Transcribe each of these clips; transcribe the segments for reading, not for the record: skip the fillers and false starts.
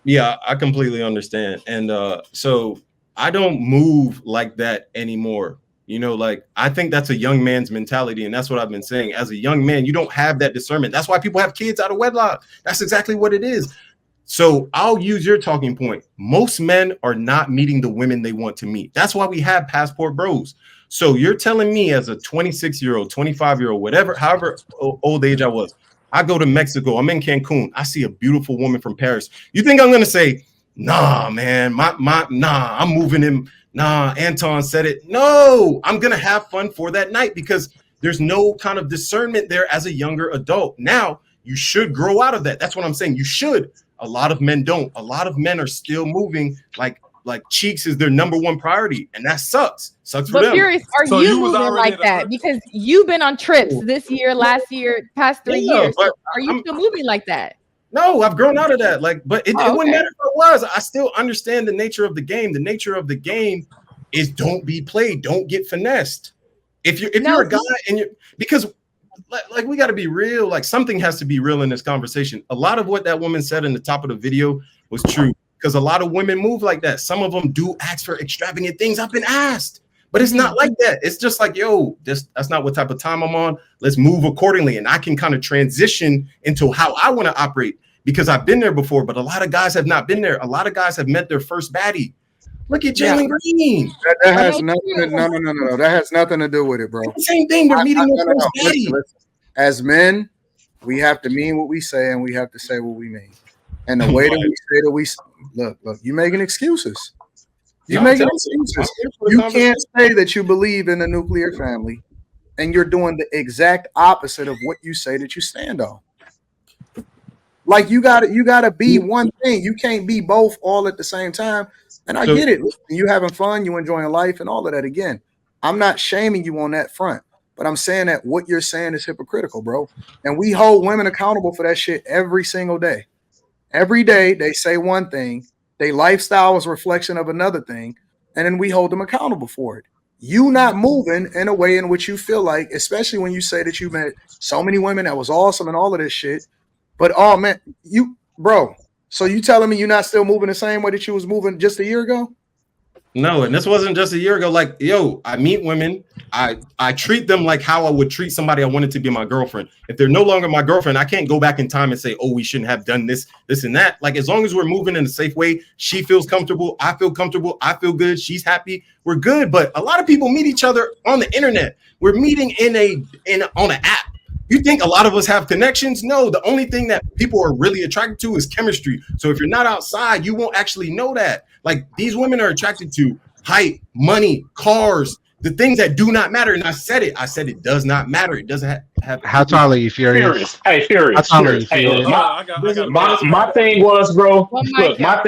Yeah, I completely understand. And so I don't move like that anymore. You know, like I think that's a young man's mentality. And that's what I've been saying. As a young man, you don't have that discernment. That's why people have kids out of wedlock. That's exactly what it is. So I'll use your talking point. Most men are not meeting the women they want to meet. That's why we have passport bros. So you're telling me as a 26-year-old, 25-year-old, whatever, however old age I was, I go to Mexico, I'm in Cancun, I see a beautiful woman from Paris. You think I'm gonna say, nah, man, nah, I'm moving in. Nah, Anton said it. No, I'm gonna have fun for that night because there's no kind of discernment there as a younger adult. Now you should grow out of that. That's what I'm saying. You should. A lot of men don't. A lot of men are still moving like cheeks is their number one priority, and that sucks. Sucks for But them. Furious, are So you you was moving already like that? Because you've been on trips this year, last year, past 3 years. So are you still moving like that? No, I've grown out of that. Like, but it wouldn't okay. matter if it was. I still understand the nature of the game. The nature of the game is don't be played, don't get finessed. If you're a guy and you because like we got to be real, like something has to be real in this conversation. A lot of what that woman said in the top of the video was true because a lot of women move like that. Some of them do ask for extravagant things. I've been asked, but it's not like that. It's just like, yo, that's not what type of time I'm on. Let's move accordingly. And I can kind of transition into how I want to operate because I've been there before, but a lot of guys have not been there. A lot of guys have met their first baddie. Look at Jalen Green. That has nothing. No. That has nothing to do with it, bro. Same thing. They're meeting their first baddie. Listen. As men, we have to mean what we say, and we have to say what we mean. And the way that we say that we look, you making excuses. You making excuses. You can't say that you believe in the nuclear family, and you're doing the exact opposite of what you say that you stand on. Like you gotta be one thing. You can't be both all at the same time. And I get it. You having fun, you enjoying life, and all of that. Again, I'm not shaming you on that front, but I'm saying that what you're saying is hypocritical, bro. And we hold women accountable for that shit every single day. Every day they say one thing, their lifestyle is a reflection of another thing, and then we hold them accountable for it. You not moving in a way in which you feel like, especially when you say that you met so many women that was awesome and all of this shit, but oh man, bro. So you telling me you're not still moving the same way that you was moving just a year ago? No, and this wasn't just a year ago. Like, yo, I meet women. I treat them like how I would treat somebody I wanted to be my girlfriend. If they're no longer my girlfriend, I can't go back in time and say, oh, we shouldn't have done this, and that. Like, as long as we're moving in a safe way, she feels comfortable, I feel comfortable, I feel good, she's happy, we're good. But a lot of people meet each other on the internet. We're meeting on an app. You think a lot of us have connections? No, the only thing that people are really attracted to is chemistry. So if you're not outside, you won't actually know that. Like, these women are attracted to height, money, cars, the things that do not matter. And I said it does not matter. It doesn't have. How tall are you, Furious? Hey, Furious. How tall are you, Furious? My thing was, bro. Look, my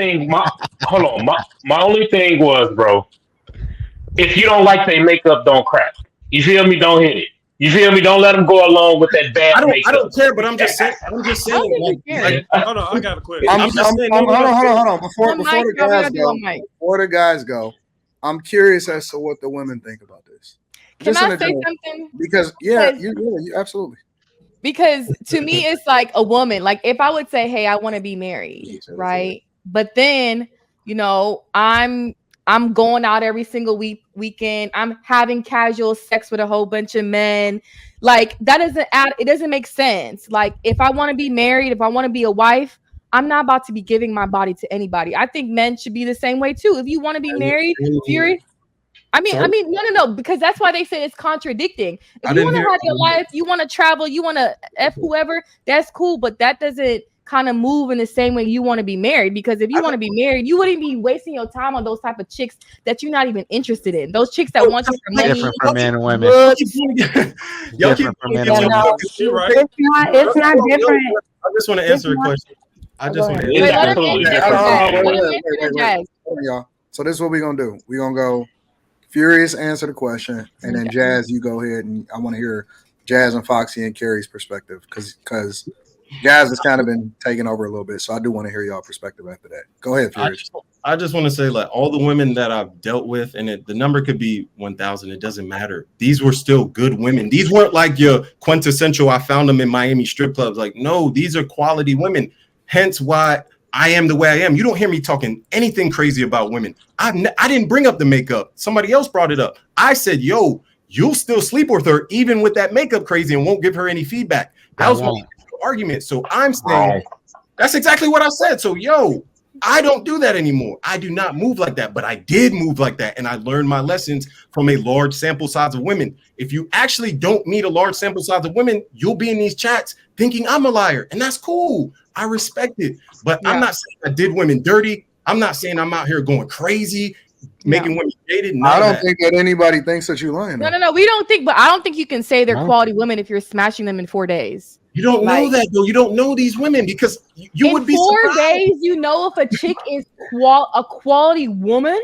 only thing was, bro. If you don't like their makeup, don't crack. You feel me? Don't hit it. You feel me? Don't let them go along with that bad makeup. I don't care, but I'm just saying. Hold on, I got a question. Hold on. Before the guys go, I'm curious as to what the women think about this. Can I say something? Because you absolutely. Because to me, it's like a woman. Like if I would say, "Hey, I want to be married," right? But then, I'm going out every single weekend. I'm having casual sex with a whole bunch of men. Like that it doesn't make sense. Like if I want to be married, if I want to be a wife, I'm not about to be giving my body to anybody. I think men should be the same way too. If you want to be married, Fury. I mean, no, because that's why they say it's contradicting. If you want to have your life, you want to travel, you want to F whoever, that's cool. But that doesn't kind of move in the same way you want to be married, because if you want to be married, you wouldn't be wasting your time on those type of chicks that you're not even interested in. Those chicks that want you for money. Different for men and women. Different for men and women. It's not different. I just want to answer a question. I just want to answer. So this is what we're gonna do. We're gonna go Furious, answer the question, and then Jazz, you go ahead, and I want to hear Jazz and Foxy and Carrie's perspective, because Jazz has kind of been taking over a little bit, so I do want to hear y'all perspective after that. Go ahead, Furious. I just want to say, like, all the women that I've dealt with, and the number could be 1,000. It doesn't matter. These were still good women. These weren't like your quintessential, I found them in Miami strip clubs. Like, no, these are quality women. Hence why I am the way I am. You don't hear me talking anything crazy about women. I didn't bring up the makeup. Somebody else brought it up. I said, yo, you'll still sleep with her even with that makeup crazy and won't give her any feedback. That was one argument. So I'm saying that's exactly what I said. So, yo, I don't do that anymore. I do not move like that, but I did move like that. And I learned my lessons from a large sample size of women. If you actually don't meet a large sample size of women, you'll be in these chats thinking I'm a liar. And that's cool. I respect it. But I'm not saying I did women dirty. I'm not saying I'm out here going crazy, making women jaded. I don't think that anybody thinks that you're lying. No. We don't think, but I don't think you can say they're quality women if you're smashing them in 4 days. You don't know that, though. You don't know these women because you would be surprised. 4 days, you know if a chick is a quality woman?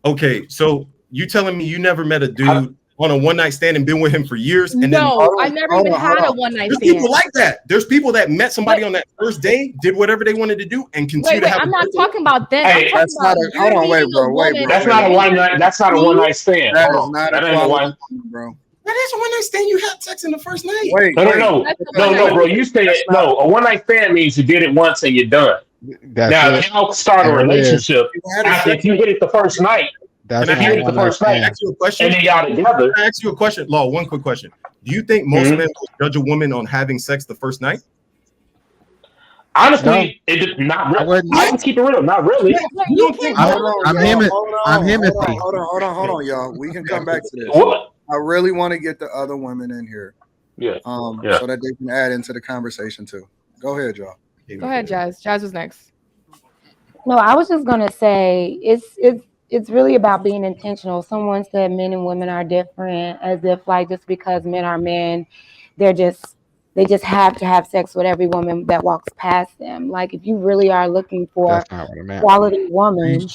Okay, so you telling me you never met a dude on a one-night stand and been with him for years? And I never even had a one-night stand. There's people like that. There's people that met somebody on that first day, did whatever they wanted to do, and continue to have. I'm not talking about them. Hey, that's not a. Hold on, wait, bro. That's not a one-night. That's not a one-night stand. That is not a one, bro. That is a one-night stand. You had sex in the first night. No, bro. You said no. A one-night stand means you did it once and you're done. Now, if y'all start a relationship after if you hit it the first night, and if you hit it the first night, and then y'all together. I ask you a question, Law. One quick question: do you think most men will judge a woman on having sex the first night? Honestly, it not really. I keep it real, not really. I'm him. Hold on, y'all. We can come back to this. What? I really want to get the other women in here. So that they can add into the conversation too. Go ahead, y'all. Go ahead, Jazz. Jazz was next. No, I was just gonna say it's really about being intentional. Someone said men and women are different, as if like just because men are men, they just have to have sex with every woman that walks past them. Like if you really are looking for quality woman,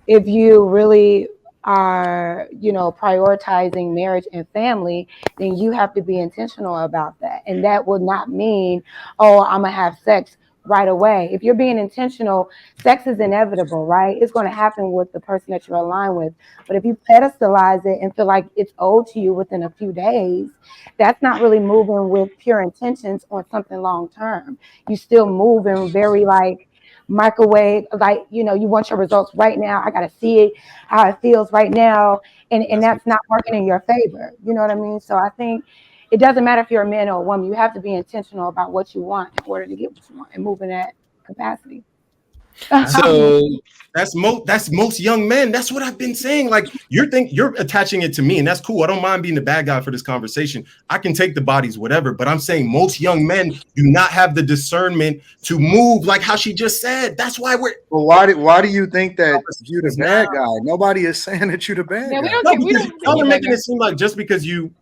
if you really are, prioritizing marriage and family, then you have to be intentional about that. And that will not mean, oh, I'm gonna have sex right away. If you're being intentional, sex is inevitable, right? It's going to happen with the person that you're aligned with. But if you pedestalize it and feel like it's owed to you within a few days, that's not really moving with pure intentions on something long term. You still moving very like microwave, like, you want your results right now. I got to see it, how it feels right now. And that's not working in your favor. You know what I mean? So I think it doesn't matter if you're a man or a woman. You have to be intentional about what you want in order to get what you want and move in that capacity. So that's most young men. That's what I've been saying. Like you're attaching it to me, and that's cool. I don't mind being the bad guy for this conversation. I can take the bodies, whatever. But I'm saying most young men do not have the discernment to move like how she just said. That's why we're. Well, why do you think that you're the bad guy? Nobody is saying that you're the bad guy. Y'all are making it seem like just because you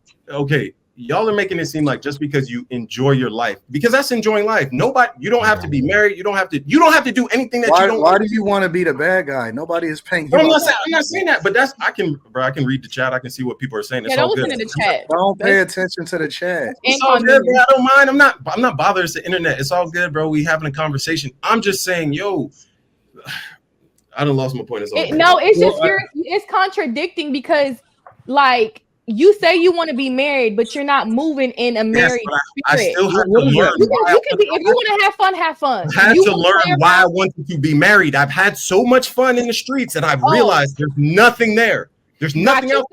y'all are making it seem like just because you enjoy your life, because that's enjoying life. You don't have to be married. You don't have to do anything that you don't. Why do you want to be the bad guy? Nobody is paying you. I'm not saying that, but I can read the chat. I can see what people are saying. It's all good. In the chat. Don't pay attention to the chat. It's all good, bro. I don't mind. I'm not bothered. It's the internet. It's all good, bro. We having a conversation. I'm just saying, yo, I done lost my point. It's contradicting because like, you say you want to be married, but you're not moving in a married spirit. I still have to learn. If you want to have fun. I had to learn why I wanted to be married. I've had so much fun in the streets, and I've realized there's nothing there. There's nothing else.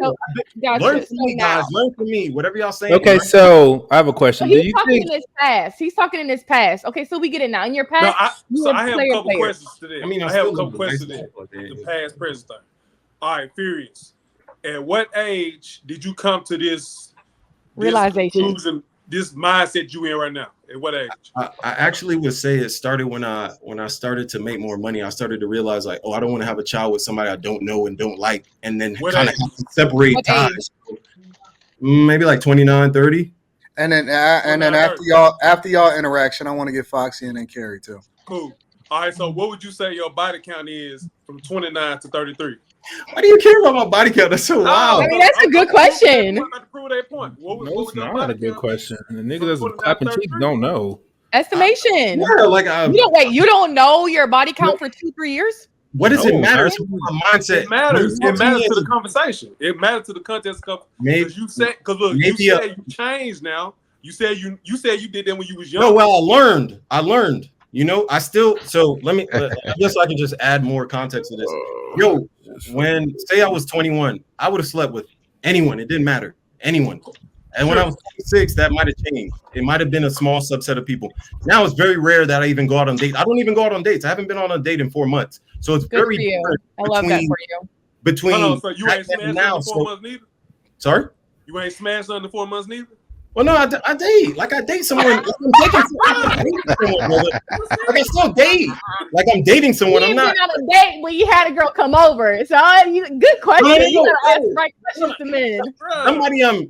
Learn from me, guys. Learn from me. Whatever y'all saying. Okay, so I have a question. So he's talking in his past. Okay, so we get it now. In your past, I have a couple questions to this. I have a couple questions to the past, present thing. All right, Furious. At what age did you come to this realization, this mindset you in right now? At what age? I actually would say it started when I started to make more money. I started to realize like, I don't want to have a child with somebody I don't know and don't like, and then kind of separate ties. Maybe like 29, 30. And then after y'all interaction, I want to get Foxy and then Carrie too. Cool. All right. So what would you say your body count is from 29 to 33? Why do you care about my body count? That's so wild. I mean, that's a good question. To prove that point. It's not a good question. The niggas that's clapping cheeks don't know. Estimation. You don't know your body count for 2-3 years? What does it matter? It's my mindset. It matters. It matters to the conversation. It matters to the context of because you said you changed now. You said you did that when you was young. No, well, I learned. You know, I still. So let me. I guess I can just add more context to this. Yo, when say I was 21, I would have slept with anyone. It didn't matter, anyone. And when I was 26, that might have changed. It might have been a small subset of people. Now it's very rare that I even go out on dates. I don't even go out on dates. I haven't been on a date in 4 months. So it's Good very for you. different. I love that for you. Between so you ain't smashed now, under 4 months neither? Sorry? You ain't smashed under 4 months neither? Well, no, I date. Like I date someone. Like I still date. Like I'm dating someone. I'm not been on a date when you had a girl come over. So good question. You gotta ask the right questions to men.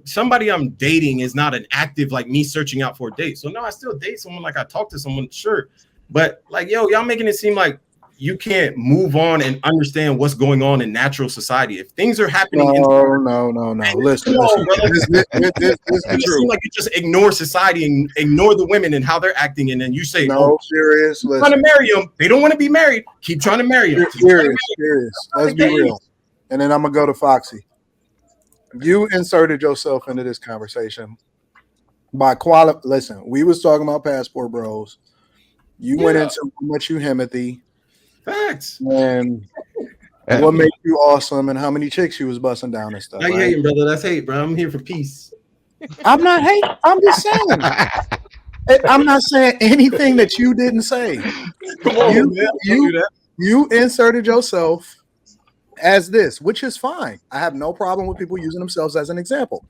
Somebody I'm dating is not an active like me searching out for a date. So no, I still date someone. Like I talk to someone, sure. But like, yo, y'all making it seem like you can't move on and understand what's going on in natural society. If things are happening, no. Listen. This seem like you just ignore society and ignore the women and how they're acting, and then you say, "No, serious." Trying to marry them. They don't want to be married. Keep trying to marry them. Serious. Let's be real. And then I'm gonna go to Foxy. You inserted yourself into this conversation by quality. Listen, we was talking about passport bros. You went into how much you Himothy. Facts. And what made you awesome and how many chicks you was busting down and stuff. I hate, brother. That's hate, bro. I'm here for peace. I'm not hating. I'm just saying. I'm not saying anything that you didn't say. Come on, you inserted yourself as this, which is fine. I have no problem with people using themselves as an example.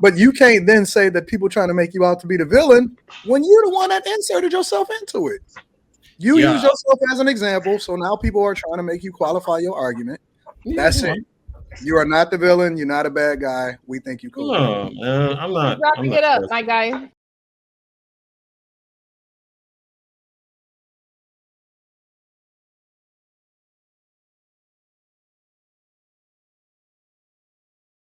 But you can't then say that people trying to make you out to be the villain when you're the one that inserted yourself into it. You use yourself as an example, so now people are trying to make you qualify your argument. That's it. You are not the villain. You're not a bad guy. We think you cool. No, I'm not. Wrapping it up, my guy.